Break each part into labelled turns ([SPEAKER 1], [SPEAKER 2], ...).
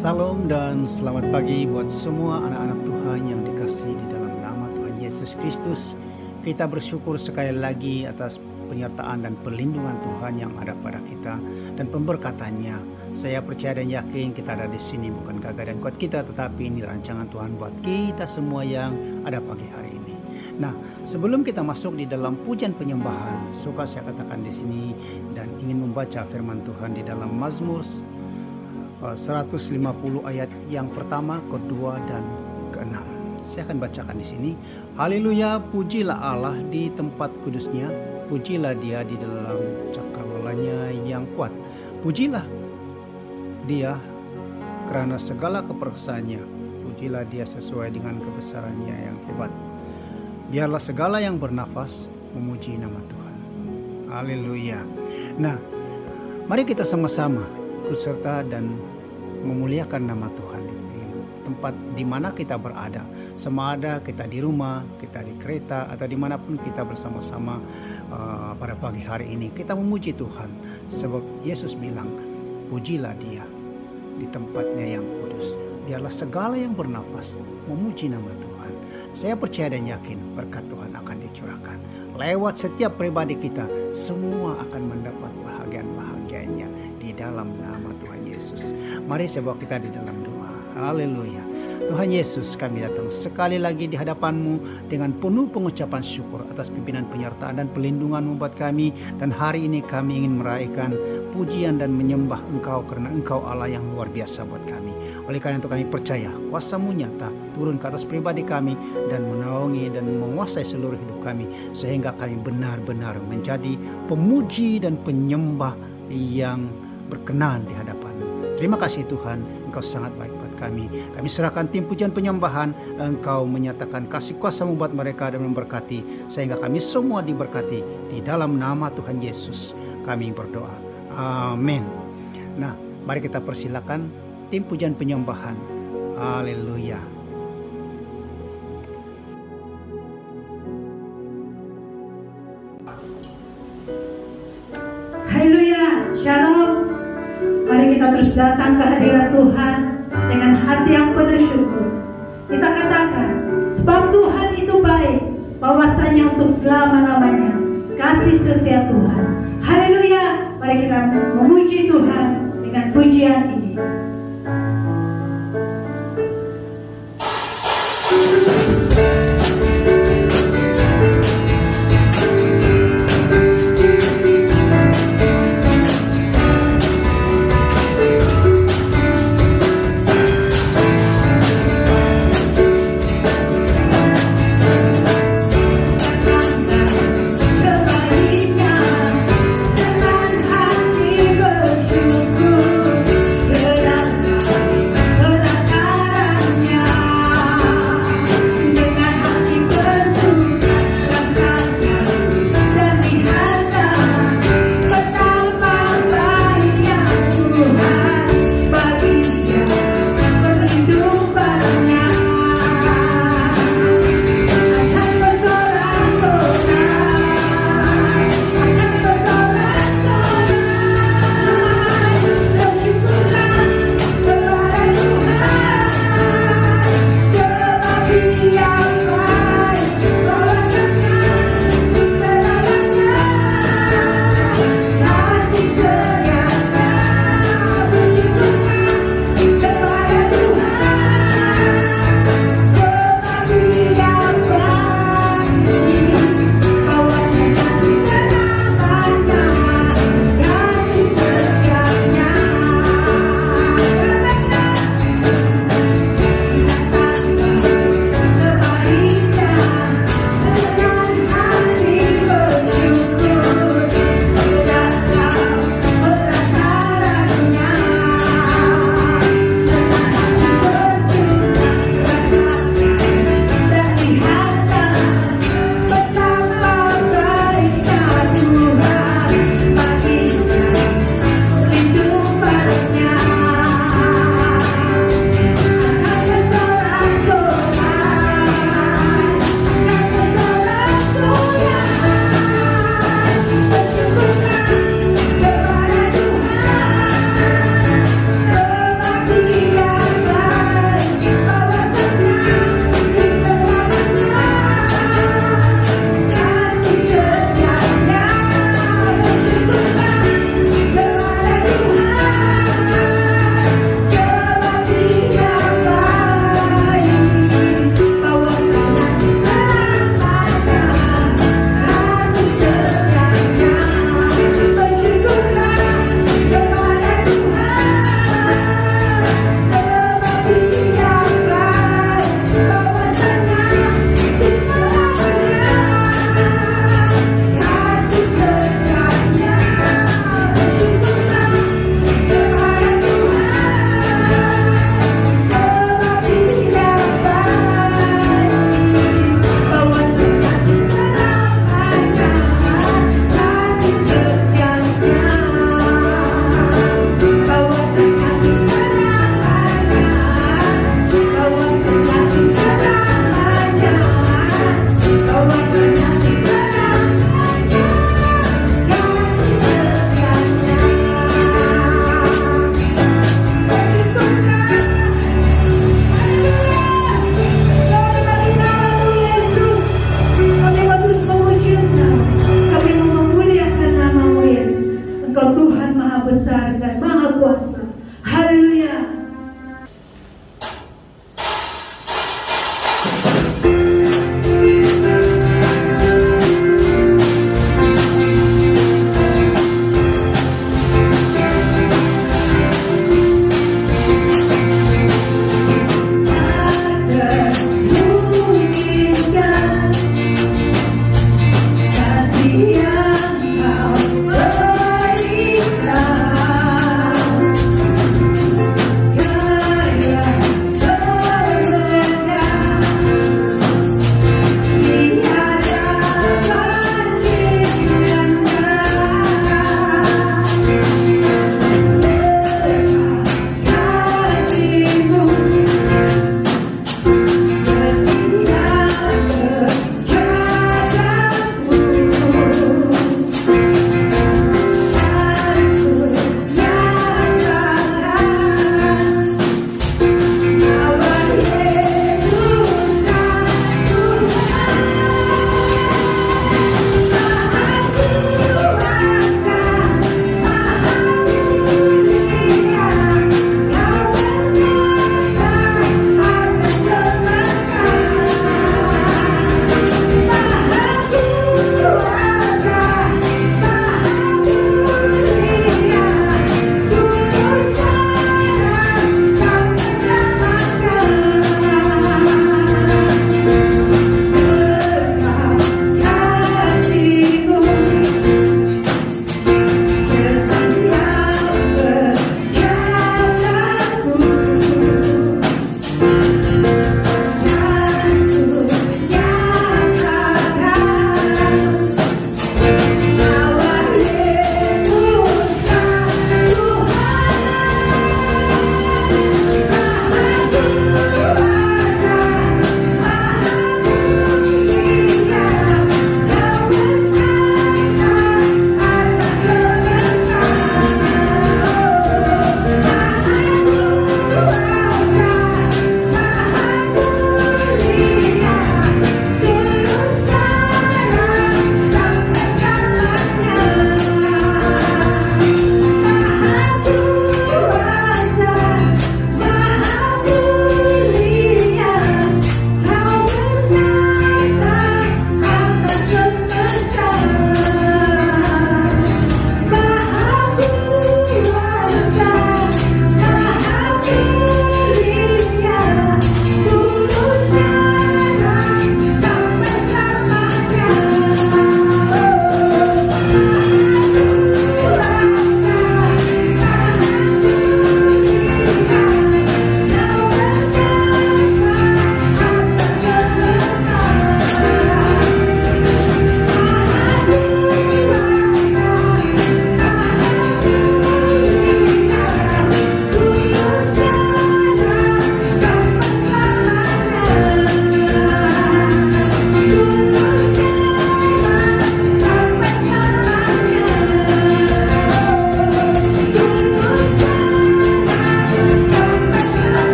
[SPEAKER 1] Salam dan selamat pagi buat semua anak-anak Tuhan yang dikasihi di dalam nama Tuhan Yesus Kristus. Kita bersyukur sekali lagi atas penyertaan dan perlindungan Tuhan yang ada pada kita dan pemberkatannya. Saya percaya dan yakin kita ada di sini bukan gagah dan kuat kita, tetapi ini rancangan Tuhan buat kita semua yang ada pagi hari ini. Nah, sebelum kita masuk di dalam pujian penyembahan, suka saya katakan di sini dan ingin membaca firman Tuhan di dalam Mazmur 150 ayat yang pertama, kedua, dan keenam. Saya akan bacakan di sini. Haleluya, pujilah Allah di tempat kudusnya, pujilah Dia di dalam cakrawalanya yang kuat. Pujilah Dia karena segala keperkasaannya, pujilah Dia sesuai dengan kebesarannya yang hebat. Biarlah segala yang bernafas memuji nama Tuhan. Haleluya. Nah, mari kita sama-sama ikut serta dan memuliakan nama Tuhan di tempat di mana kita berada. Sama ada kita di rumah, kita di kereta, atau dimanapun kita bersama-sama pada pagi hari ini, kita memuji Tuhan. Sebab Yesus bilang, pujilah Dia di tempatnya yang kudus. Biarlah segala yang bernafas memuji nama Tuhan. Saya percaya dan yakin berkat Tuhan akan dicurahkan. Lewat setiap pribadi kita, semua akan mendapat bahagian-bahagiannya di dalam nama Tuhan Yesus. Mari saya bawa kita di dalam doa. Haleluya. Tuhan Yesus, kami datang sekali lagi di hadapan-Mu dengan penuh pengucapan syukur atas pimpinan, penyertaan, dan pelindungan-Mu buat kami. Dan hari ini kami ingin meraihkan pujian dan menyembah Engkau karena Engkau Allah yang luar biasa buat kami. Oleh karena itu kami percaya kuasa-Mu nyata turun ke atas pribadi kami dan menaungi dan menguasai seluruh hidup kami, sehingga kami benar-benar menjadi pemuji dan penyembah yang berkenan di hadapan-Mu. Terima kasih Tuhan, Engkau sangat baik buat kami. Kami serahkan tim pujian penyembahan, Engkau menyatakan kasih kuasa-Mu buat mereka dan memberkati, sehingga kami semua diberkati. Di dalam nama Tuhan Yesus kami berdoa. Amin. Nah, mari kita persilakan tim pujian penyembahan. Haleluya.
[SPEAKER 2] Haleluya, shalom. Mari kita terus datang ke hadirat Tuhan dengan hati yang penuh syukur. Kita katakan, sebab Tuhan itu baik, bahwasanya untuk selama-lamanya kasih setia Tuhan. Haleluya, mari kita memuji Tuhan dengan pujian ini.
[SPEAKER 3] Sebaliknya dengan hati bersyukur.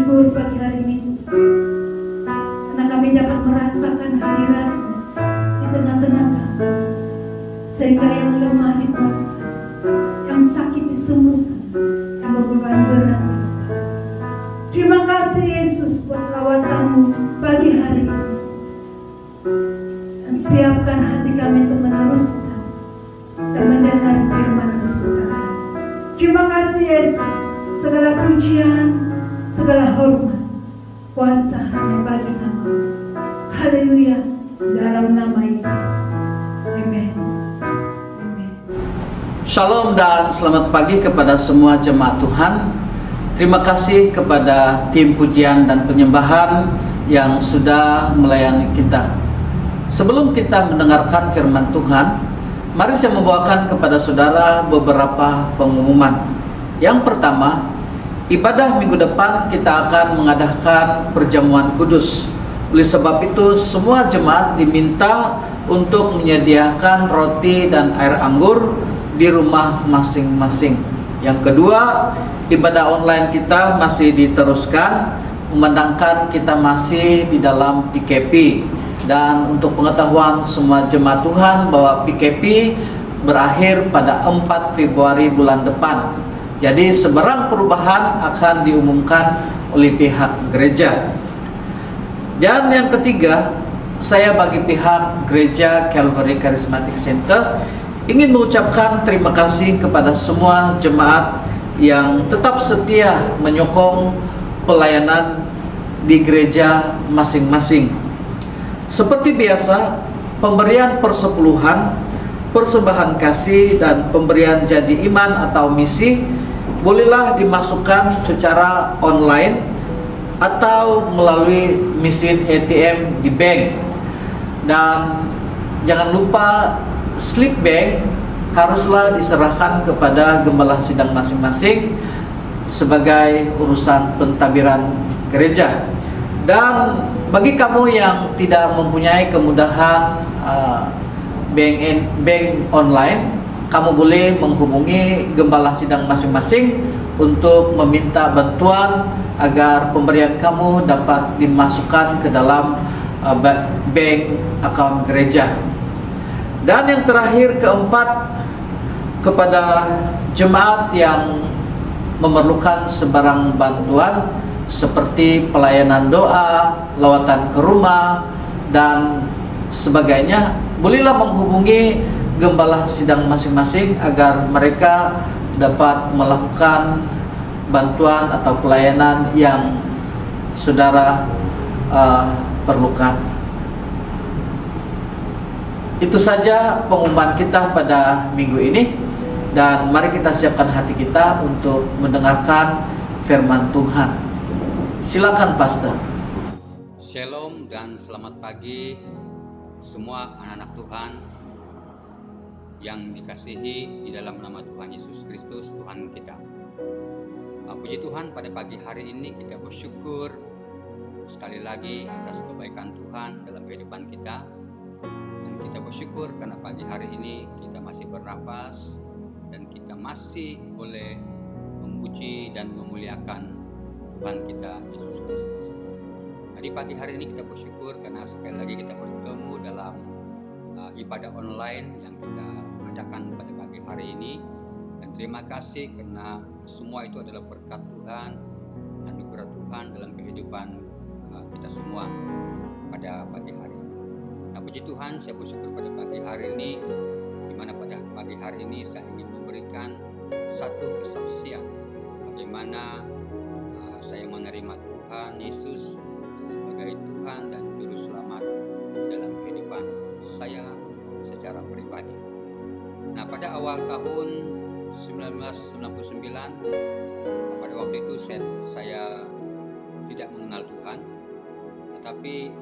[SPEAKER 2] bersyukur pagi hari ini karena kami dapat merasakan hadirat di tengah-tengah kami, sehingga yang lemah dikuatkan, yang sakit disembuhkan, yang beban berat dilepas. Terima kasih Yesus buat lawatanmu pagi hari ini, dan siapkan hati kami untuk meneruskan dan mendengar firman-Mu sebentar. Terima kasih Yesus, segala pujian, segala hormat, kuasa hanya bagi nama. Haleluya, dalam nama Yesus. Amen. Amen.
[SPEAKER 3] Shalom dan selamat pagi kepada semua jemaat Tuhan. Terima kasih kepada tim pujian dan penyembahan yang sudah melayani kita. Sebelum kita mendengarkan firman Tuhan, mari saya membawakan kepada saudara beberapa pengumuman. Yang pertama, ibadah minggu depan kita akan mengadakan perjamuan kudus. Oleh sebab itu, semua jemaat diminta untuk menyediakan roti dan air anggur di rumah masing-masing. Yang kedua, ibadah online kita masih diteruskan, memandangkan kita masih di dalam PKP. Dan untuk pengetahuan semua jemaat Tuhan bahwa PKP berakhir pada 4 Februari bulan depan. Jadi seberang perubahan akan diumumkan oleh pihak gereja. Dan yang ketiga, saya bagi pihak Gereja Calvary Charismatic Center ingin mengucapkan terima kasih kepada semua jemaat yang tetap setia menyokong pelayanan di gereja masing-masing. Seperti biasa, pemberian persepuluhan, persembahan kasih, dan pemberian janji iman atau misi bolehlah dimasukkan secara online atau melalui mesin ATM di bank. Dan jangan lupa slip bank haruslah diserahkan kepada gembala sidang masing-masing sebagai urusan pentadbiran gereja. Dan bagi kamu yang tidak mempunyai kemudahan bank online, kamu boleh menghubungi gembala sidang masing-masing untuk meminta bantuan agar pemberian kamu dapat dimasukkan ke dalam bank account gereja. Dan yang terakhir, keempat, kepada jemaat yang memerlukan sebarang bantuan seperti pelayanan doa, lawatan ke rumah, dan sebagainya, bolehlah menghubungi gembala sidang masing-masing agar mereka dapat melakukan bantuan atau pelayanan yang saudara perlukan. Itu saja pengumuman kita pada minggu ini, dan mari kita siapkan hati kita untuk mendengarkan firman Tuhan. Silakan Pastor.
[SPEAKER 4] Shalom dan selamat pagi semua anak-anak Tuhan yang dikasihi di dalam nama Tuhan Yesus Kristus, Tuhan kita. Puji Tuhan, pada pagi hari ini kita bersyukur sekali lagi atas kebaikan Tuhan dalam kehidupan kita. Dan kita bersyukur karena pagi hari ini kita masih bernafas dan kita masih boleh memuji dan memuliakan Tuhan kita Yesus Kristus. Nah, di pagi hari ini kita bersyukur karena sekali lagi kita bertemu dalam ibadah online yang kita adakan pada pagi hari ini. Dan terima kasih karena semua itu adalah berkat Tuhan, anugerah Tuhan dalam kehidupan kita semua pada pagi hari ini. Nah, puji Tuhan, saya bersyukur pada pagi hari ini, di mana pada pagi hari ini saya ingin memberikan satu kesaksian bagaimana saya menerima Tuhan Yesus sebagai Tuhan dan Juru Selamat dalam kehidupan saya secara pribadi. Nah, pada awal tahun 1999, pada waktu itu saya tidak mengenal Tuhan, tetapi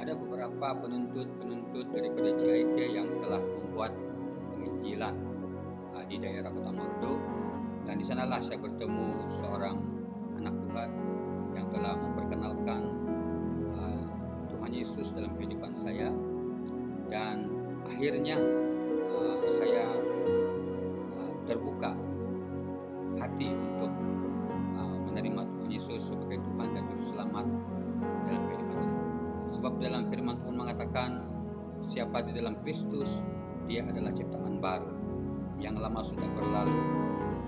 [SPEAKER 4] ada beberapa penuntut daripada GIT yang telah membuat penginjilan di daerah Kota Mordo, dan di sanalah saya bertemu seorang anak Tuhan yang telah memperkenalkan Tuhan Yesus dalam kehidupan saya, dan akhirnya saya terbuka hati untuk menerima Tuhan Yesus sebagai dalam Kristus, dia adalah ciptaan baru. Yang lama sudah berlalu,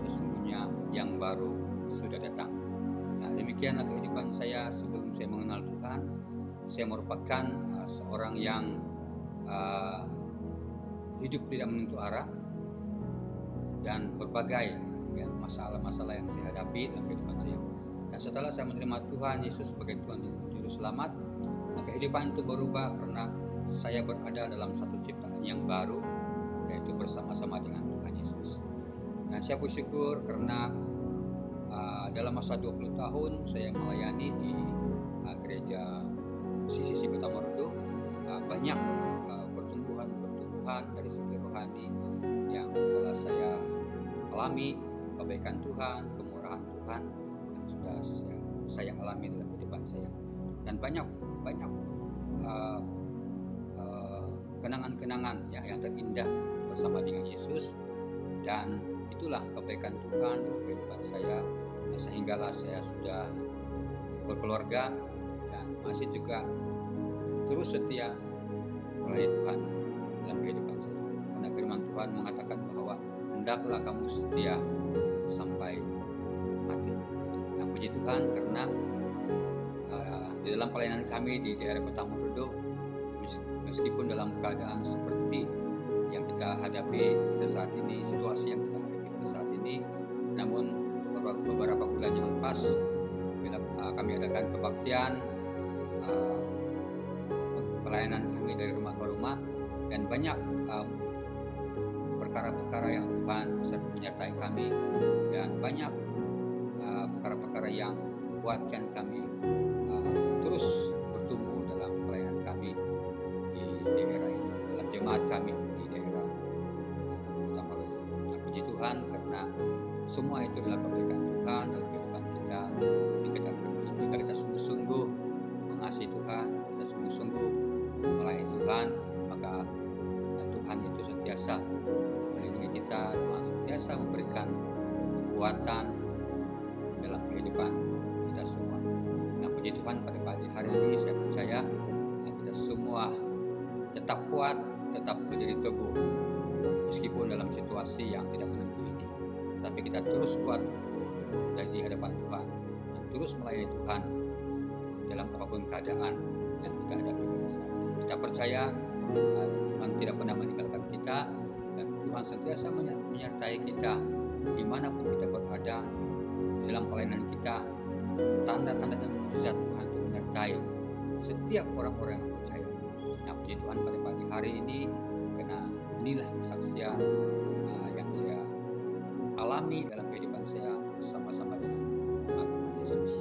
[SPEAKER 4] sesungguhnya yang baru sudah datang. Nah, demikianlah kehidupan saya sebelum saya mengenal Tuhan. Saya merupakan seorang yang hidup tidak menentu arah, dan berbagai masalah-masalah yang saya hadapi dalam kehidupan saya. Dan setelah saya menerima Tuhan Yesus sebagai Tuhan dan Juru Selamat, kehidupan itu berubah karena saya berada dalam satu ciptaan yang baru, yaitu bersama-sama dengan Tuhan Yesus. Dan saya bersyukur karena dalam masa 20 tahun saya melayani di gereja CCC Petamorodo, banyak pertumbuhan dari segi rohani yang telah saya alami, kebaikan Tuhan, kemurahan Tuhan yang sudah saya alami dalam kehidupan saya. Dan banyak kenangan-kenangan yang terindah bersama dengan Yesus, dan itulah kebaikan Tuhan dalam kehidupan saya, sehinggalah saya sudah berkeluarga dan masih juga terus setia melayani Tuhan dalam kehidupan saya. Karena firman Tuhan mengatakan bahwa hendaklah kamu setia sampai mati. Nah, puji Tuhan karena di dalam pelayanan kami di daerah Petamorodo, meskipun dalam keadaan seperti yang kita hadapi pada saat ini, situasi yang kita hadapi pada saat ini, namun beberapa bulan yang lepas bila kami adakan kebaktian pelayanan kami dari rumah ke rumah, dan banyak perkara-perkara yang Tuhan menyertai kami, dan banyak perkara-perkara yang membuatkan kami terus bertumbuh dalam pelayanan kami di daerah ini, dalam jemaat kami di daerah Petamorodo. Puji Tuhan karena semua itu adalah kebaikan Tuhan dalam kehidupan kita. Jika kita sungguh-sungguh mengasihi Tuhan, kita sungguh-sungguh melayani Tuhan, maka Tuhan itu sentiasa melindungi kita. Tuhan sentiasa memberikan kekuatan dalam kehidupan kita semua. Nah, puji Tuhan pada pagi hari ini saya percaya kita semua tetap kuat, tetap berdiri teguh meskipun dalam situasi yang tidak menentu ini. Tapi kita terus kuat di hadapan Tuhan dan terus melayani Tuhan dalam apapun keadaan yang kita hadapi pada saat ini. Kita percaya Tuhan tidak pernah meninggalkan kita, dan Tuhan sentiasa menyertai kita dimanapun kita berada dalam pelayanan kita. Tanda-tanda dan mukjizat Tuhan itu menyertai setiap orang-orang yang percaya. Nah, puji Tuhan pada pagi hari ini, karena inilah kesaksian yang saya alami dalam kehidupan saya bersama-sama dengan Tuhan Yesus.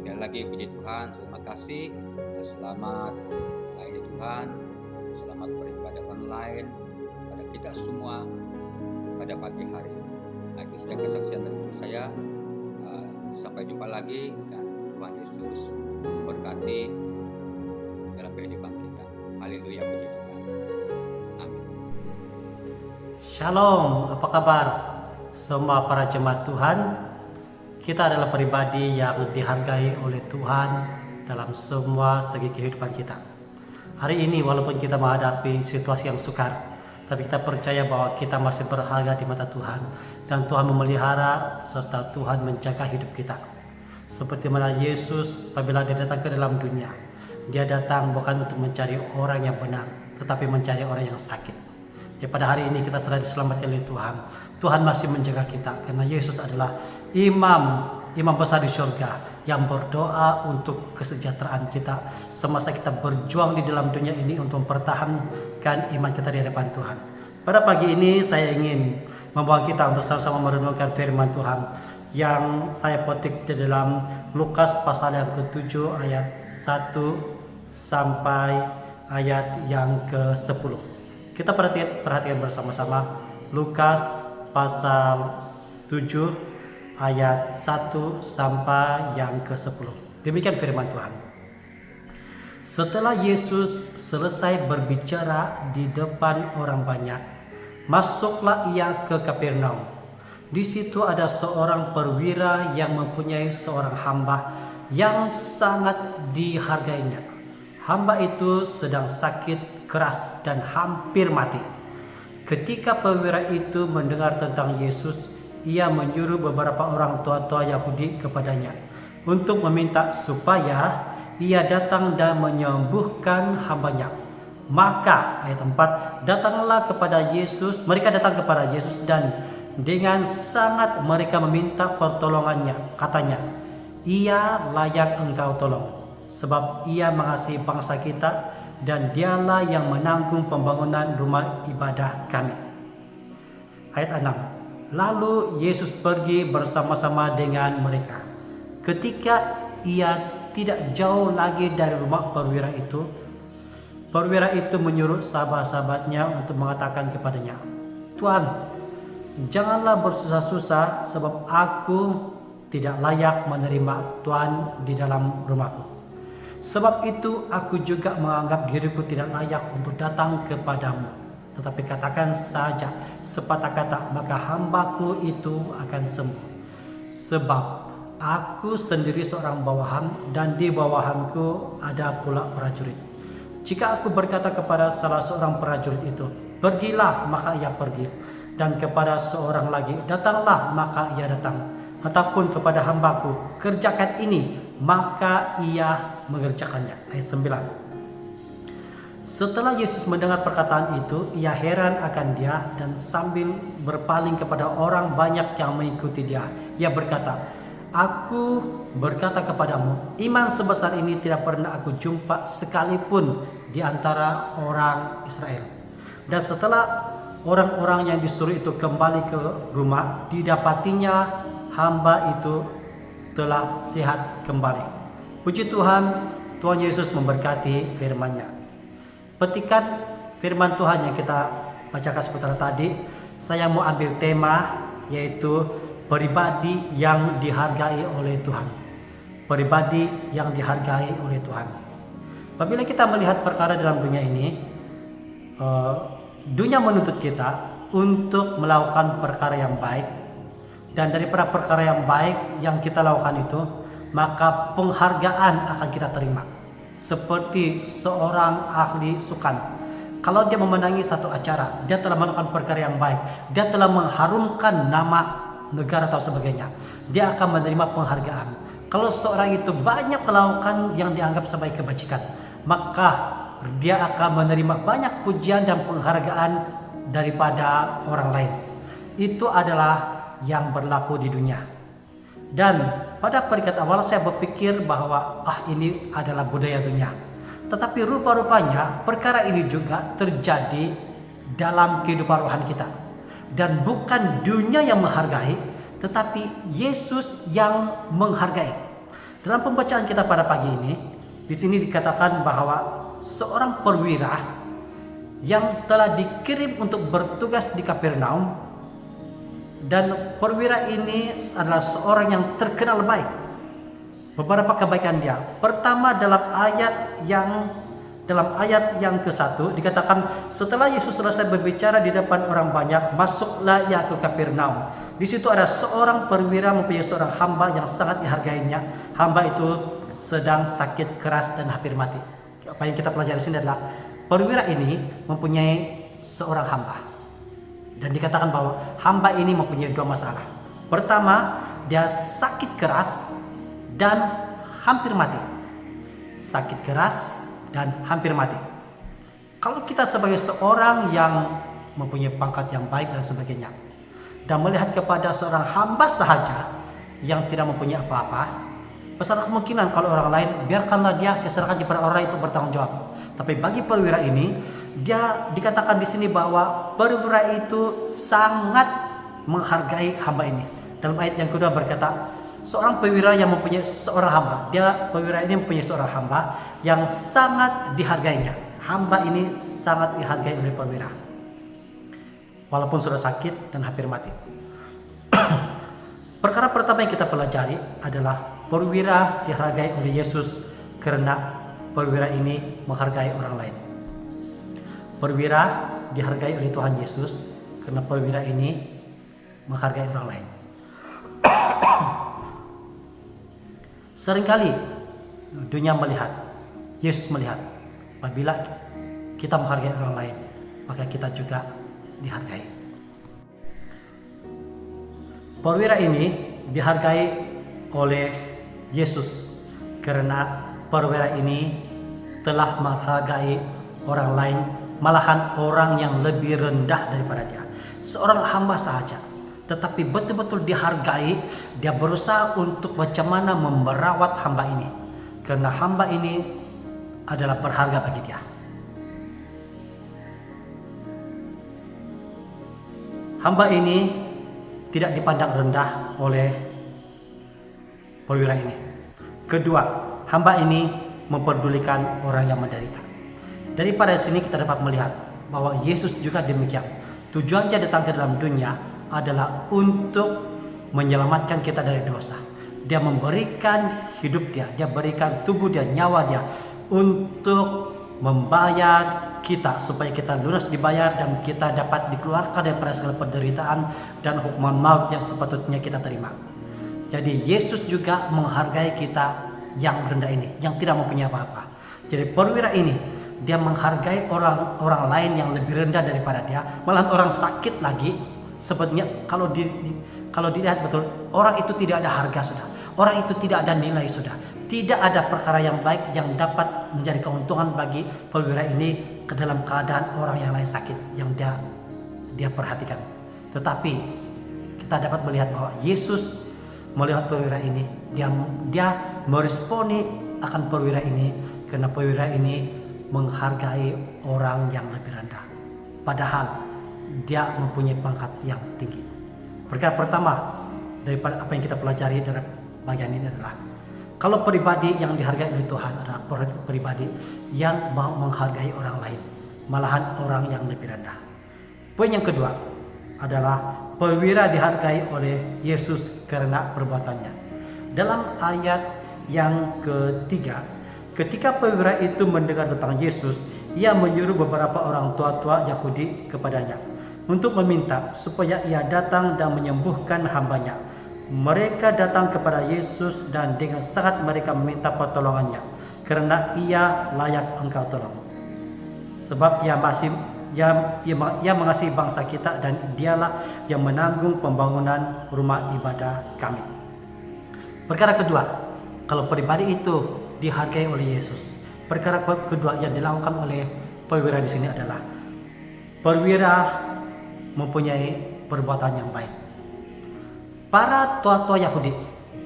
[SPEAKER 4] Sekali lagi puji Tuhan, terima kasih, selamat melayani Tuhan, selamat beribadah online pada kita semua pada pagi hari ini. Nah, itu saja kesaksian dari saya. Sampai jumpa lagi, dan Tuhan Yesus memberkati dalam kehidupan kita. Haleluya, puji Tuhan. Amin.
[SPEAKER 5] Shalom, apa kabar semua para jemaat Tuhan? Kita adalah pribadi yang dihargai oleh Tuhan dalam semua segi kehidupan kita. Hari ini walaupun kita menghadapi situasi yang sukar, tapi kita percaya bahwa kita masih berharga di mata Tuhan, dan Tuhan memelihara serta Tuhan menjaga hidup kita. Seperti mana Yesus apabila dia datang ke dalam dunia, dia datang bukan untuk mencari orang yang benar, tetapi mencari orang yang sakit. Ya, pada hari ini kita sudah diselamatkan oleh Tuhan. Tuhan masih menjaga kita karena Yesus adalah imam besar di surga yang berdoa untuk kesejahteraan kita semasa kita berjuang di dalam dunia ini untuk mempertahankan iman kita di hadapan Tuhan. Pada pagi ini saya ingin membawa kita untuk sama-sama merenungkan firman Tuhan yang saya petik di dalam Lukas pasal yang ke-7 ayat 1 sampai ayat yang ke-10. Kita perhatikan bersama-sama Lukas pasal 7 ayat 1 sampai yang ke-10. Demikian firman Tuhan. Setelah Yesus selesai berbicara di depan orang banyak, masuklah ia ke Kapernaum. Di situ ada seorang perwira yang mempunyai seorang hamba yang sangat dihargainya. hamba itu sedang sakit keras dan hampir mati. Ketika perwira itu mendengar tentang Yesus, ia menyuruh beberapa orang tua-tua Yahudi kepadanya untuk meminta supaya ia datang dan menyembuhkan hambanya. Maka ayat 4, datanglah kepada Yesus, mereka datang kepada Yesus dan dengan sangat mereka meminta pertolongannya. Katanya, ia layak engkau tolong, sebab ia mengasihi bangsa kita dan dialah yang menanggung pembangunan rumah ibadah kami. Ayat 6, lalu Yesus pergi bersama-sama dengan mereka. Ketika ia tidak jauh lagi dari rumah perwira itu menyuruh sahabat-sahabatnya untuk mengatakan kepadanya, Tuhan, janganlah bersusah-susah, sebab aku tidak layak menerima Tuhan di dalam rumahku. Sebab itu aku juga menganggap diriku tidak layak untuk datang kepadamu. Tetapi katakan saja sepatah kata, maka hambaku itu akan sembuh. Sebab aku sendiri seorang bawahan, dan di bawahanku ada pula prajurit. Jika aku berkata kepada salah seorang prajurit itu, pergilah, maka ia pergi. Dan kepada seorang lagi, datanglah, maka ia datang. Ataupun kepada hambaku, kerjakan ini, maka ia mengerjakannya. Ayat 9. Setelah Yesus mendengar perkataan itu, ia heran akan dia dan sambil berpaling kepada orang banyak yang mengikuti dia, ia berkata, aku berkata kepadamu, iman sebesar ini tidak pernah aku jumpa sekalipun di antara orang Israel. Dan setelah orang-orang yang disuruh itu kembali ke rumah, didapatinya hamba itu telah sehat kembali. Puji Tuhan, Tuhan Yesus memberkati firman-Nya. Petikan firman Tuhan yang kita bacakan sebentar tadi, saya mau ambil tema yaitu pribadi yang dihargai oleh Tuhan. Pribadi yang dihargai oleh Tuhan. Apabila kita melihat perkara dalam dunia ini, dunia menuntut kita untuk melakukan perkara yang baik, dan daripada perkara yang baik yang kita lakukan itu, maka penghargaan akan kita terima. Seperti seorang ahli sukan, kalau dia memenangi satu acara, dia telah melakukan perkara yang baik, dia telah mengharumkan nama negara atau sebagainya, dia akan menerima penghargaan. Kalau seorang itu banyak melakukan yang dianggap sebagai kebajikan, maka dia akan menerima banyak pujian dan penghargaan daripada orang lain. Itu adalah yang berlaku di dunia. Dan pada peringkat awal saya berpikir bahwa ini adalah budaya dunia. Tetapi rupa-rupanya perkara ini juga terjadi dalam kehidupan rohani kita. Dan bukan dunia yang menghargai, tetapi Yesus yang menghargai. Dalam pembacaan kita pada pagi ini, di sini dikatakan bahwa seorang perwira yang telah dikirim untuk bertugas di Kapernaum, dan perwira ini adalah seorang yang terkenal baik. Beberapa kebaikan dia. Pertama, dalam ayat yang ke-1 dikatakan, setelah Yesus selesai berbicara di depan orang banyak, masuklah ia ke Kapernaum. Di situ ada seorang perwira mempunyai seorang hamba yang sangat dihargainya. Hamba itu sedang sakit keras dan hampir mati. Apa yang kita pelajari di sini adalah perwira ini mempunyai seorang hamba. Dan dikatakan bahwa hamba ini mempunyai dua masalah. Pertama, dia sakit keras dan hampir mati. Sakit keras dan hampir mati. Kalau kita sebagai seorang yang mempunyai pangkat yang baik dan sebagainya, dan melihat kepada seorang hamba sahaja yang tidak mempunyai apa-apa, besar kemungkinan kalau orang lain, biarkanlah dia, saya serahkan kepada orang itu bertanggung jawab. Tapi bagi perwira ini, dia dikatakan di sini bahwa perwira itu sangat menghargai hamba ini. Dalam ayat yang kedua berkata, seorang perwira yang mempunyai seorang hamba, perwira ini mempunyai seorang hamba yang sangat dihargainya. Hamba ini sangat dihargai oleh perwira, walaupun sudah sakit dan hampir mati. Perkara pertama yang kita pelajari adalah perwira dihargai oleh Yesus karena perwira ini menghargai orang lain. Perwira dihargai oleh Tuhan Yesus karena perwira ini menghargai orang lain. Seringkali dunia melihat, Yesus melihat Apabila kita menghargai orang lain, maka kita juga dihargai. Perwira ini dihargai oleh Yesus karena perwira ini telah menghargai orang lain, malahan orang yang lebih rendah daripada dia. Seorang hamba sahaja, tetapi betul-betul dihargai. Dia berusaha untuk macam mana merawat hamba ini, karena hamba ini adalah berharga bagi dia. Hamba ini tidak dipandang rendah oleh perwira ini. Kedua, hamba ini memperdulikan orang yang menderita. Daripada sini kita dapat melihat bahwa Yesus juga demikian. Tujuan dia datang ke dalam dunia adalah untuk menyelamatkan kita dari dosa. Dia memberikan hidup dia berikan tubuh dia, nyawa dia untuk membayar kita supaya kita lunas dibayar dan kita dapat dikeluarkan daripada segala penderitaan dan hukuman maut yang sepatutnya kita terima. Jadi Yesus juga menghargai kita yang rendah ini, yang tidak mempunyai apa-apa. Jadi perwira ini dia menghargai orang lain yang lebih rendah daripada dia, malah orang sakit lagi. Sepertinya kalau dilihat betul, orang itu tidak ada harga sudah, orang itu tidak ada nilai sudah. Tidak ada perkara yang baik yang dapat menjadi keuntungan bagi perwira ini ke dalam keadaan orang yang lain sakit yang dia perhatikan. Tetapi kita dapat melihat bahwa Yesus melihat perwira ini, dia meresponi akan perwira ini karena perwira ini menghargai orang yang lebih rendah, padahal dia mempunyai pangkat yang tinggi. Perkara pertama daripada apa yang kita pelajari dari bagian ini adalah kalau pribadi yang dihargai oleh Tuhan adalah pribadi yang mau menghargai orang lain, malahan orang yang lebih rendah. Poin yang kedua adalah perwira dihargai oleh Yesus karena perbuatannya. Dalam ayat yang ketiga, ketika perwira itu mendengar tentang Yesus, ia menyuruh beberapa orang tua-tua Yahudi kepadanya untuk meminta supaya ia datang dan menyembuhkan hambanya. Mereka datang kepada Yesus dan dengan sangat mereka meminta pertolongannya, karena ia layak engkau tolong. Sebab ia mengasihi bangsa kita dan dialah yang menanggung pembangunan rumah ibadah kami. Perkara kedua, kalau pribadi itu dihargai oleh Yesus. Perkara kedua yang dilakukan oleh perwira di sini adalah perwira mempunyai perbuatan yang baik. Para tua-tua Yahudi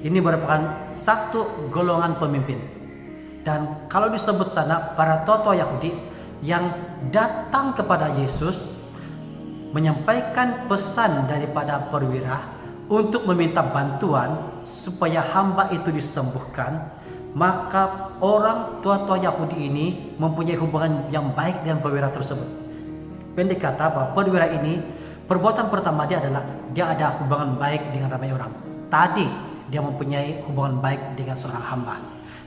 [SPEAKER 5] ini merupakan satu golongan pemimpin. Dan kalau disebut sana para tua-tua Yahudi yang datang kepada Yesus menyampaikan pesan daripada perwira untuk meminta bantuan supaya hamba itu disembuhkan, maka orang tua-tua Yahudi ini mempunyai hubungan yang baik dengan perwira tersebut. Pendek kata bahwa perwira ini perbuatan pertama dia adalah dia ada hubungan baik dengan ramai orang. Tadi dia mempunyai hubungan baik dengan seorang hamba.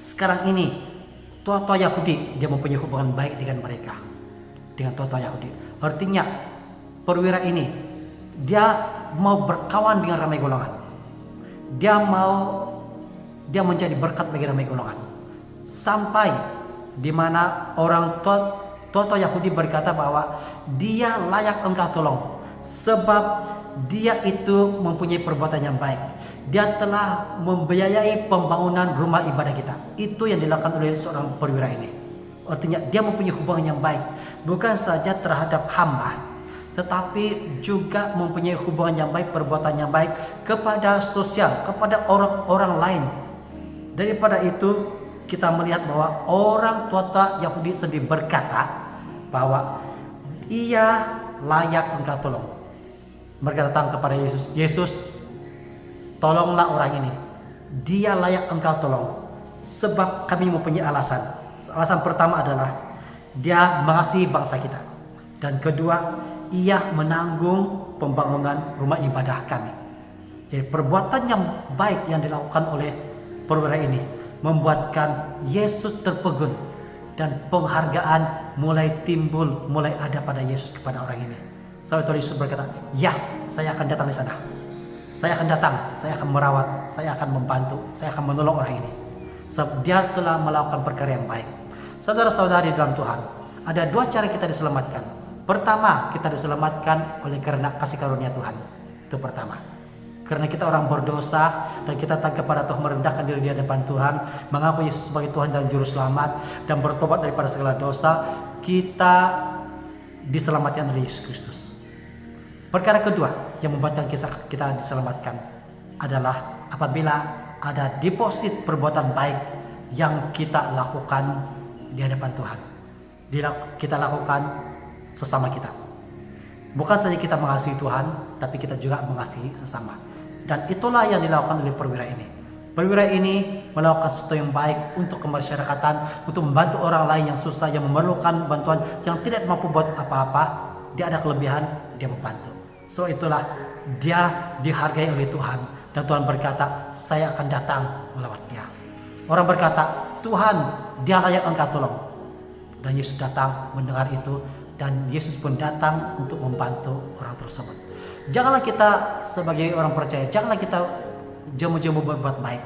[SPEAKER 5] Sekarang ini tua-tua Yahudi dia mempunyai hubungan baik dengan mereka, dengan tua-tua Yahudi. Artinya perwira ini dia mau berkawan dengan ramai golongan. Dia menjadi berkat bagi ramai golongan. Sampai di mana orang tua-tua Yahudi berkata bahwa dia layak engkau tolong. Sebab dia itu mempunyai perbuatan yang baik. Dia telah membiayai pembangunan rumah ibadah kita. Itu yang dilakukan oleh seorang perwira ini. Artinya dia mempunyai hubungan yang baik, bukan saja terhadap hamba, tetapi juga mempunyai hubungan yang baik, perbuatan yang baik kepada sosial, kepada orang-orang lain. Daripada itu kita melihat bahwa orang tua Yahudi sendiri berkata bahwa ia layak engkau tolong. Mereka datang kepada Yesus. Yesus, tolonglah orang ini. Dia layak engkau tolong. Sebab kami mempunyai alasan. Alasan pertama adalah dia mengasihi bangsa kita. Dan kedua, ia menanggung pembangunan rumah ibadah kami. Jadi perbuatan yang baik yang dilakukan oleh perwira ini membuatkan Yesus terpegun. Dan penghargaan mulai timbul, mulai ada pada Yesus kepada orang ini. Saudara Yesus berkata, ya, saya akan datang di sana. Saya akan datang, saya akan merawat, saya akan membantu, saya akan menolong orang ini. Sebab dia telah melakukan perkara yang baik. Saudara-saudari dalam Tuhan, ada dua cara kita diselamatkan. Pertama, kita diselamatkan oleh karena kasih karunia Tuhan. Itu pertama. Karena kita orang berdosa dan kita taat kepada Tuhan, merendahkan diri di hadapan Tuhan, mengaku Yesus sebagai Tuhan dan Juru Selamat, dan bertobat daripada segala dosa, kita diselamatkan oleh Yesus Kristus. Perkara kedua yang membuatkan kita diselamatkan adalah apabila ada deposit perbuatan baik yang kita lakukan di hadapan Tuhan. Kita lakukan sesama kita. Bukan saja kita mengasihi Tuhan, tapi kita juga mengasihi sesama. Dan itulah yang dilakukan oleh perwira ini. Perwira ini melakukan sesuatu yang baik untuk kemasyarakatan, untuk membantu orang lain yang susah, yang memerlukan bantuan, yang tidak mampu buat apa-apa. Dia ada kelebihan, dia membantu. So itulah dia dihargai oleh Tuhan. Dan Tuhan berkata, saya akan datang melawat dia. Orang berkata, Tuhan, dia layak engkau tolong. Dan Yesus datang mendengar itu, dan Yesus pun datang untuk membantu orang tersebut. Janganlah kita sebagai orang percaya, janganlah kita jemu-jemu berbuat baik.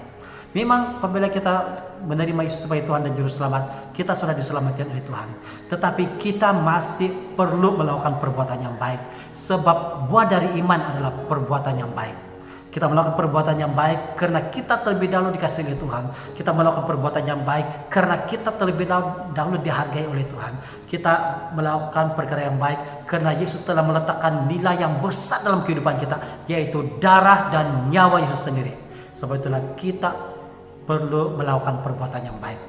[SPEAKER 5] Memang apabila kita menerima Yesus sebagai Tuhan dan Juru Selamat, kita sudah diselamatkan oleh Tuhan. Tetapi kita masih perlu melakukan perbuatan yang baik. Sebab buah dari iman adalah perbuatan yang baik. Kita melakukan perbuatan yang baik karena kita terlebih dahulu dikasihi oleh Tuhan. Kita melakukan perbuatan yang baik karena kita terlebih dahulu dihargai oleh Tuhan. Kita melakukan perkara yang baik karena Yesus telah meletakkan nilai yang besar dalam kehidupan kita, yaitu darah dan nyawa Yesus sendiri. Sebab itulah kita perlu melakukan perbuatan yang baik.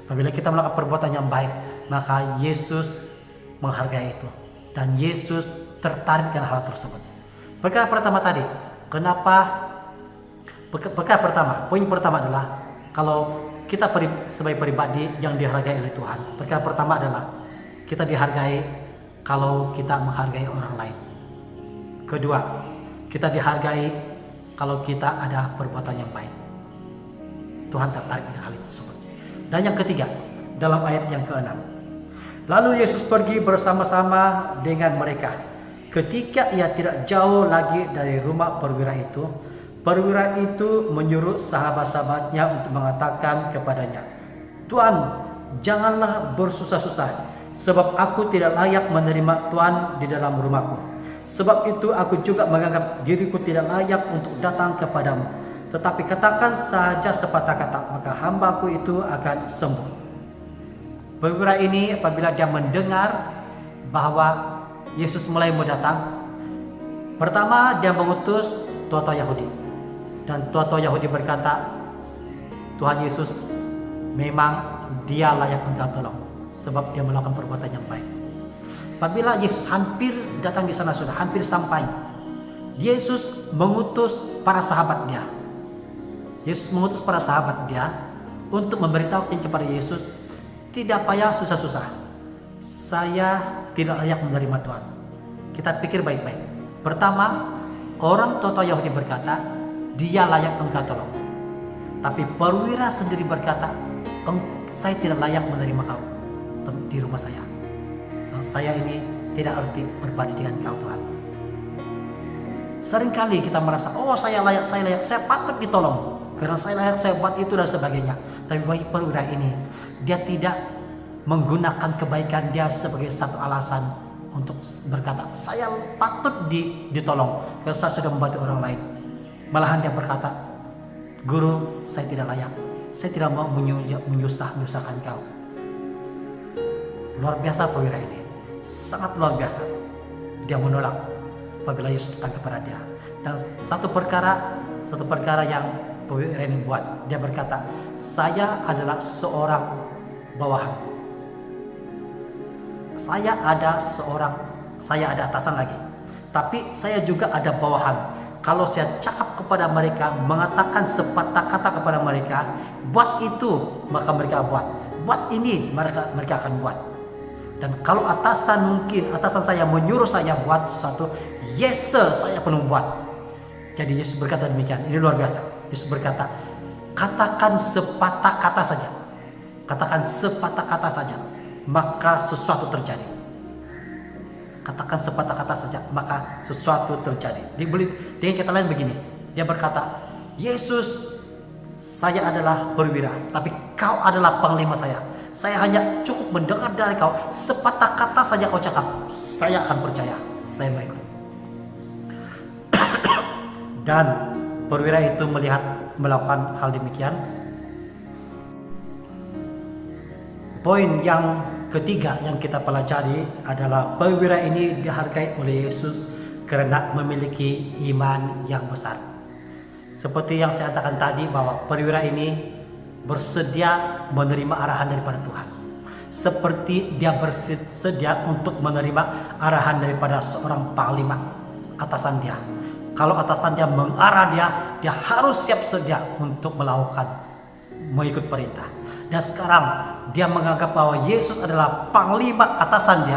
[SPEAKER 5] Apabila kita melakukan perbuatan yang baik, maka Yesus menghargai itu. Dan Yesus tertarik dengan hal tersebut. Perkara pertama tadi, poin pertama adalah kalau kita sebagai pribadi yang dihargai oleh Tuhan. Perkara pertama adalah kita dihargai kalau kita menghargai orang lain. Kedua, kita dihargai kalau kita ada perbuatan yang baik. Tuhan tertarik dengan hal tersebut. Dan yang ketiga, dalam ayat yang ke-6. Lalu Yesus pergi bersama-sama dengan mereka. Ketika ia tidak jauh lagi dari rumah perwira itu menyuruh sahabat-sahabatnya untuk mengatakan kepadanya, Tuan, janganlah bersusah-susah, sebab aku tidak layak menerima Tuan di dalam rumahku. Sebab itu aku juga menganggap diriku tidak layak untuk datang kepadamu. Tetapi katakan saja sepatah kata, maka hambaku itu akan sembuh. Perwira ini apabila dia mendengar bahwa Yesus mulai mau datang, pertama dia mengutus tua-tua Yahudi. Dan tua-tua Yahudi berkata, Tuhan Yesus memang dia layak engkau tolong, sebab dia melakukan perbuatan yang baik. Apabila Yesus hampir datang di sana, sudah hampir sampai, Yesus mengutus para sahabat dia. Yesus mengutus para sahabat dia untuk memberitahukan kepada Yesus, tidak payah susah-susah, saya tidak layak menerima Tuhan. Kita pikir baik-baik. Pertama, orang tua-tua Yahudi berkata, dia layak engkau tolong. Tapi perwira sendiri berkata, saya tidak layak menerima kau di rumah saya. Saya ini tidak arti berbanding dengan kau Tuhan. Seringkali kita merasa, saya layak, saya patut ditolong. Karena saya layak, saya buat itu dan sebagainya. Tapi bagi perwira ini, dia tidak menggunakan kebaikan dia sebagai satu alasan untuk berkata, saya patut ditolong karena saya sudah membantu orang lain. Malahan dia berkata, Guru, saya tidak layak, saya tidak mau menyusahkan kau. Luar biasa perwira ini, sangat luar biasa. Dia menolak apabila Yesus datang kepada dia. Dan satu perkara yang perwira ini buat, dia berkata, saya adalah seorang bawahan. Saya ada atasan lagi, tapi saya juga ada bawahan. Kalau saya cakap kepada mereka, mengatakan sepatah kata kepada mereka, buat itu, maka mereka buat ini, mereka akan buat. Dan kalau atasan saya menyuruh saya buat sesuatu, yes sir, saya penuh buat. Jadi Yesus berkata demikian. Ini luar biasa. Yesus berkata, katakan sepatah kata saja. Katakan sepatah kata saja, maka sesuatu terjadi. Katakan sepatah kata saja, maka sesuatu terjadi. Dengan kata lain begini, dia berkata, Yesus, saya adalah perwira, tapi kau adalah panglima saya. Saya hanya cukup mendengar dari kau, sepatah kata saja kau cakap, saya akan percaya, saya mau ikut. Dan perwira itu melakukan hal demikian. Poin yang ketiga yang kita pelajari adalah perwira ini dihargai oleh Yesus karena memiliki iman yang besar. Seperti yang saya katakan tadi, bahwa perwira ini bersedia menerima arahan daripada Tuhan. Seperti dia bersedia untuk menerima arahan daripada seorang panglima atasan dia. Kalau atasan dia mengarah dia harus siap sedia untuk mengikut perintah. Dan sekarang dia menganggap bahwa Yesus adalah panglima atasan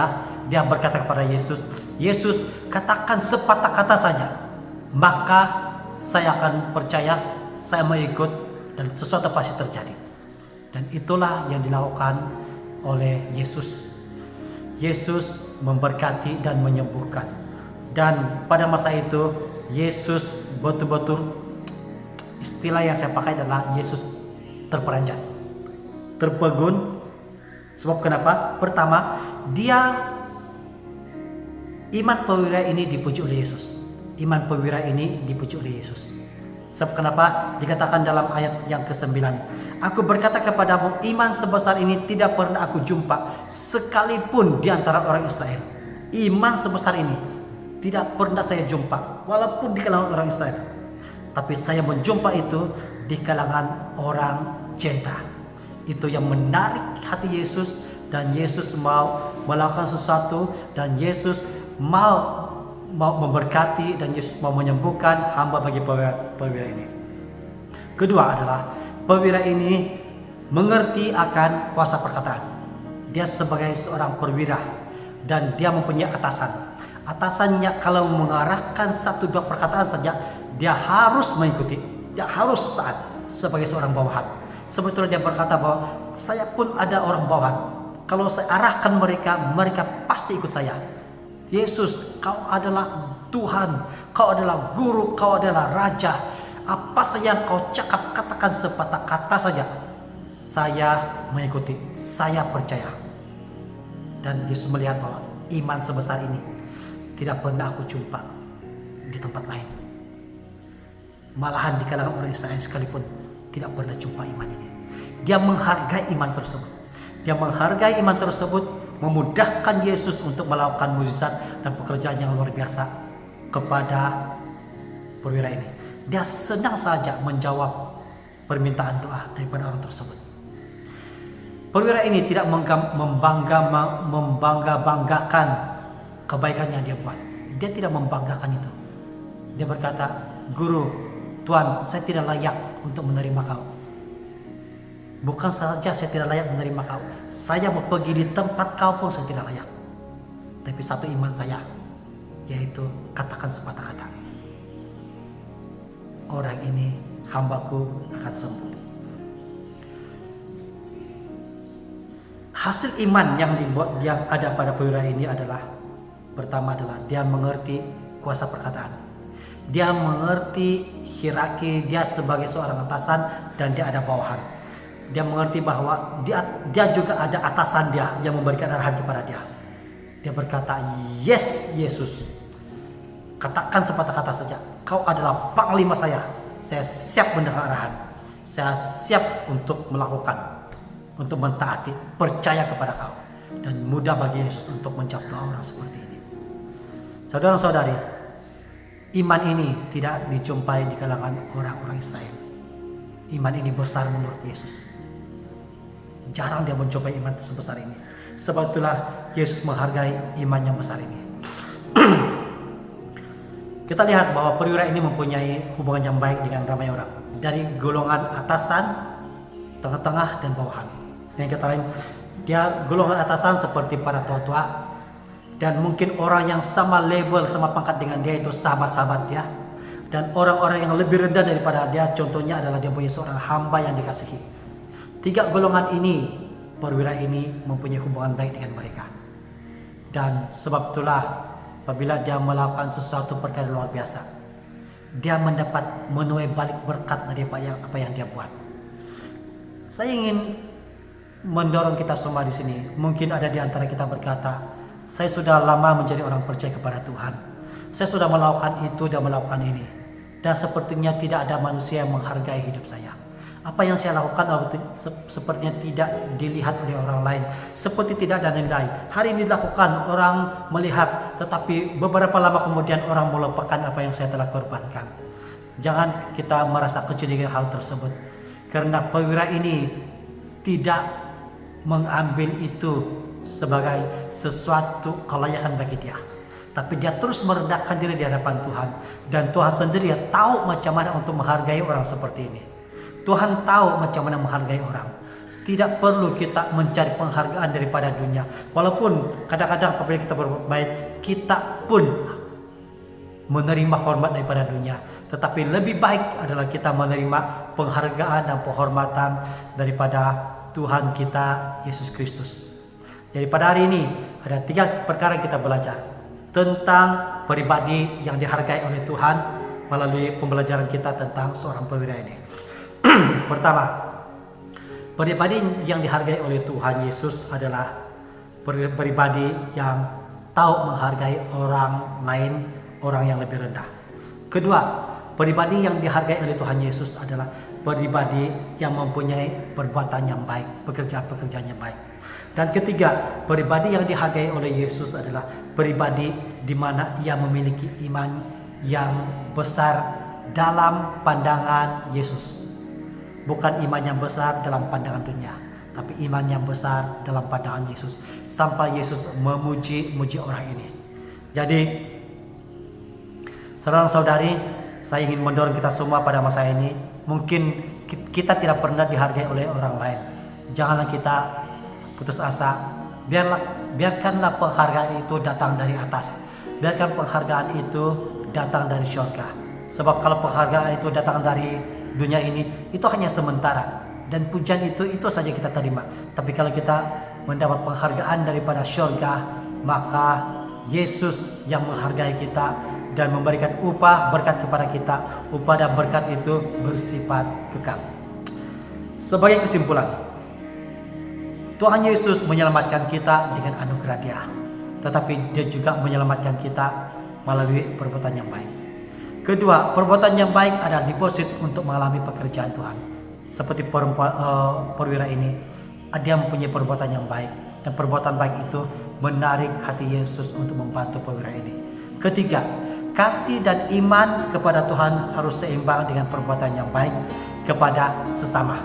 [SPEAKER 5] dia berkata kepada Yesus, Yesus, katakan sepatah kata saja, maka saya akan percaya, saya mau ikut, dan sesuatu pasti terjadi. Dan itulah yang dilakukan oleh Yesus. Yesus memberkati dan menyembuhkan. Dan pada masa itu Yesus betul-betul, istilah yang saya pakai adalah Yesus terperanjat, terpegun. Sebab kenapa? Pertama, iman perwira ini dipuji oleh Yesus. Iman perwira ini dipuji oleh Yesus. Sebab kenapa? Dikatakan dalam ayat yang ke-9, aku berkata kepadamu, iman sebesar ini tidak pernah aku jumpa sekalipun di antara orang Israel. Iman sebesar ini tidak pernah saya jumpa, walaupun di kalangan orang Israel. Tapi saya menjumpa itu di kalangan orang Genta. Itu yang menarik hati Yesus, dan Yesus mau melakukan sesuatu, dan Yesus mau memberkati, dan Yesus mau menyembuhkan hamba bagi perwira ini. Kedua adalah perwira ini mengerti akan kuasa perkataan. Dia sebagai seorang perwira dan dia mempunyai atasan. Atasannya kalau mengarahkan 1-2 perkataan saja, dia harus mengikuti, dia harus taat sebagai seorang bawahan. Sebetulnya dia berkata bahwa saya pun ada orang bawahan. Kalau saya arahkan mereka pasti ikut saya. Yesus, kau adalah Tuhan, kau adalah guru, kau adalah raja. Apa saja yang kau cakap, katakan sepatah kata saja, saya mengikuti, saya percaya. Dan Yesus melihat bahwa iman sebesar ini tidak pernah aku jumpa di tempat lain. Malahan di kalangan orang Israel sekalipun tidak pernah jumpa iman ini. Dia menghargai iman tersebut. Dia menghargai iman tersebut, memudahkan Yesus untuk melakukan mukjizat dan pekerjaan yang luar biasa kepada perwira ini. Dia senang saja menjawab permintaan doa daripada orang tersebut. Perwira ini tidak membanggakan kebaikan yang dia buat. Dia tidak membanggakan itu. Dia berkata, Guru, Tuhan, saya tidak layak untuk menerima kau. Bukan saja saya tidak layak menerima kau, saya mau pergi di tempat kau pun saya tidak layak. Tapi satu iman saya, yaitu katakan sepatah kata, orang ini, hambaku akan sembuh. Hasil iman yang ada pada perwira ini adalah, pertama adalah dia mengerti kuasa perkataan. Dia mengerti hierarki dia sebagai seorang atasan, dan dia ada bawahan. Dia mengerti bahwa dia juga ada atasan dia yang memberikan arahan kepada dia. Dia berkata, yes Yesus, katakan sepatah kata saja, kau adalah panglima saya siap mendengar arahan, saya siap untuk melakukan, untuk mentaati, percaya kepada kau. Dan mudah bagi Yesus untuk menjawab doa orang seperti ini. Saudara-saudari, iman ini tidak dijumpai di kalangan orang-orang Israel. Iman ini besar menurut Yesus. Jarang dia mencoba iman sebesar ini. Sebab itulah Yesus menghargai iman yang besar ini. Kita lihat bahwa perwira ini mempunyai hubungan yang baik dengan ramai orang. Dari golongan atasan, tengah-tengah, dan bawahan. Yang kata lain, dia golongan atasan seperti para tua-tua, dan mungkin orang yang sama level, sama pangkat dengan dia, itu sahabat-sahabat dia. Dan orang-orang yang lebih rendah daripada dia, contohnya adalah dia punya seorang hamba yang dikasihi. 3 golongan ini, perwira ini mempunyai hubungan baik dengan mereka. Dan sebab itulah apabila dia melakukan sesuatu perkara luar biasa, dia mendapat menuai balik berkat daripada apa yang dia buat. Saya ingin mendorong kita semua di sini. Mungkin ada di antara kita berkata, saya sudah lama menjadi orang percaya kepada Tuhan. Saya sudah melakukan itu dan melakukan ini. Dan sepertinya tidak ada manusia yang menghargai hidup saya. Apa yang saya lakukan sepertinya tidak dilihat oleh orang lain. Seperti tidak ada nilai. Hari ini dilakukan, orang melihat. Tetapi beberapa lama kemudian orang melupakan apa yang saya telah korbankan. Jangan kita merasa kecil dengan hal tersebut. Karena perwira ini tidak mengambil itu sebagai sesuatu kelayakan bagi dia. Tapi dia terus merendahkan diri di hadapan Tuhan. Dan Tuhan sendiri tahu macam mana untuk menghargai orang seperti ini. Tuhan tahu macam mana menghargai orang. Tidak perlu kita mencari penghargaan daripada dunia. Walaupun kadang-kadang apabila kita berbuat baik, kita pun menerima hormat daripada dunia. Tetapi lebih baik adalah kita menerima penghargaan dan penghormatan daripada Tuhan kita Yesus Kristus. Jadi pada hari ini ada 3 perkara yang kita belajar tentang pribadi yang dihargai oleh Tuhan melalui pembelajaran kita tentang seorang perwira ini. Pertama, pribadi yang dihargai oleh Tuhan Yesus adalah pribadi yang tahu menghargai orang lain, orang yang lebih rendah. Kedua, pribadi yang dihargai oleh Tuhan Yesus adalah pribadi yang mempunyai perbuatan yang baik, pekerjaan-pekerjaan yang baik. Dan ketiga, pribadi yang dihargai oleh Yesus adalah pribadi di mana ia memiliki iman yang besar dalam pandangan Yesus. Bukan iman yang besar dalam pandangan dunia, tapi iman yang besar dalam pandangan Yesus. Sampai Yesus memuji orang ini. Jadi, saudara-saudari, saya ingin mendorong kita semua pada masa ini. Mungkin kita tidak pernah dihargai oleh orang lain. Janganlah kita putus asa. Biarkanlah penghargaan itu datang dari atas. Biarkan penghargaan itu datang dari surga. Sebab kalau penghargaan itu datang dari dunia ini, itu hanya sementara. Dan pujian itu saja kita terima. Tapi kalau kita mendapat penghargaan daripada surga, maka Yesus yang menghargai kita dan memberikan upah berkat kepada kita. Upah dan berkat itu bersifat kekal. Sebagai kesimpulan, Tuhan Yesus menyelamatkan kita dengan anugerah Dia. Tetapi Dia juga menyelamatkan kita melalui perbuatan yang baik. Kedua, perbuatan yang baik adalah deposit untuk mengalami pekerjaan Tuhan. Seperti perwira ini, dia mempunyai perbuatan yang baik. Dan perbuatan baik itu menarik hati Yesus untuk membantu perwira ini. Ketiga, kasih dan iman kepada Tuhan harus seimbang dengan perbuatan yang baik kepada sesama.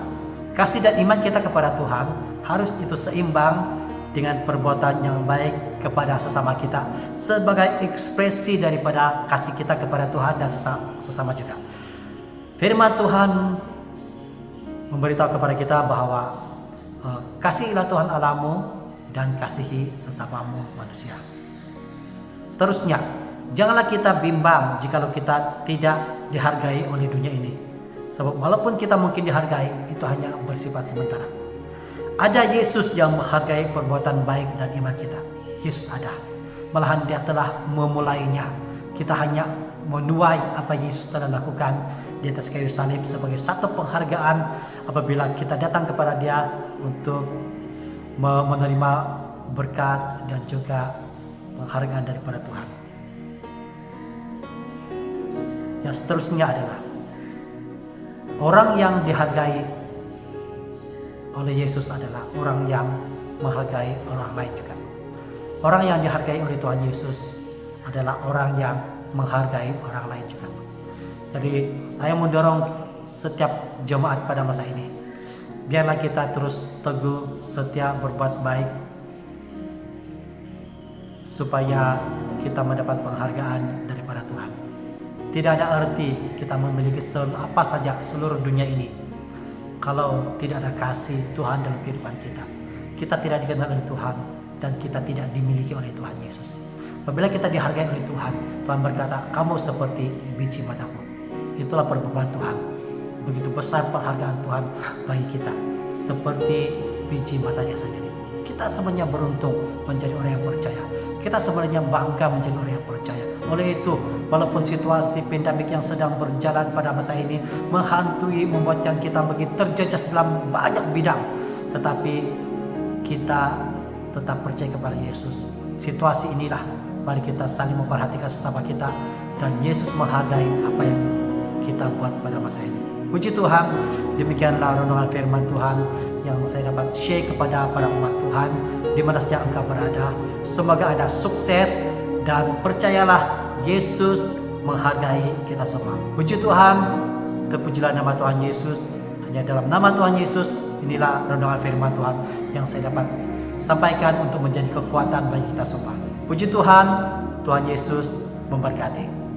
[SPEAKER 5] Kasih dan iman kita kepada Tuhan harus itu seimbang dengan perbuatan yang baik kepada sesama kita sebagai ekspresi daripada kasih kita kepada Tuhan dan sesama juga. Firman Tuhan memberitahu kepada kita bahwa kasihilah Tuhan Allahmu dan kasihi sesamamu manusia. Seterusnya, janganlah kita bimbang jikalau kita tidak dihargai oleh dunia ini. Sebab walaupun kita mungkin dihargai, itu hanya bersifat sementara. Ada Yesus yang menghargai perbuatan baik dan iman kita. Yesus ada. Malahan Dia telah memulainya. Kita hanya menuai apa Yesus telah lakukan di atas kayu salib sebagai satu penghargaan apabila kita datang kepada Dia untuk menerima berkat dan juga penghargaan daripada Tuhan. Yang seterusnya adalah orang yang dihargai oleh Yesus adalah orang yang menghargai orang lain juga. Orang yang dihargai oleh Tuhan Yesus adalah orang yang menghargai orang lain juga. Jadi saya mendorong setiap jemaat pada masa ini, biarlah kita terus teguh setia berbuat baik supaya kita mendapat penghargaan daripada Tuhan. Tidak ada arti kita memiliki apa saja seluruh dunia ini kalau tidak ada kasih Tuhan dalam kehidupan kita. Kita tidak dikenal oleh Tuhan dan kita tidak dimiliki oleh Tuhan Yesus. Apabila kita dihargai oleh Tuhan, Tuhan berkata, kamu seperti biji mataku. Itulah perbuatan Tuhan. Begitu besar penghargaan Tuhan bagi kita, seperti biji matanya sendiri. Kita sebenarnya beruntung menjadi orang yang percaya. Kita sebenarnya bangga menjadi orang yang percaya. Oleh itu, walaupun situasi pandemik yang sedang berjalan pada masa ini menghantui, membuatkan kita begitu terjejas dalam banyak bidang, tetapi kita tetap percaya kepada Yesus. Situasi inilah, mari kita saling memperhatikan sesama kita, dan Yesus menghargai apa yang kita buat pada masa ini. Puji Tuhan, demikianlah renungan firman Tuhan yang saya dapat share kepada para umat Tuhan di mana saja engkau berada. Semoga Anda sukses dan percayalah Yesus menghargai kita semua. Puji Tuhan, terpujilah nama Tuhan Yesus. Hanya dalam nama Tuhan Yesus, inilah renungan firman Tuhan yang saya dapat sampaikan untuk menjadi kekuatan bagi kita semua. Puji Tuhan, Tuhan Yesus memberkati.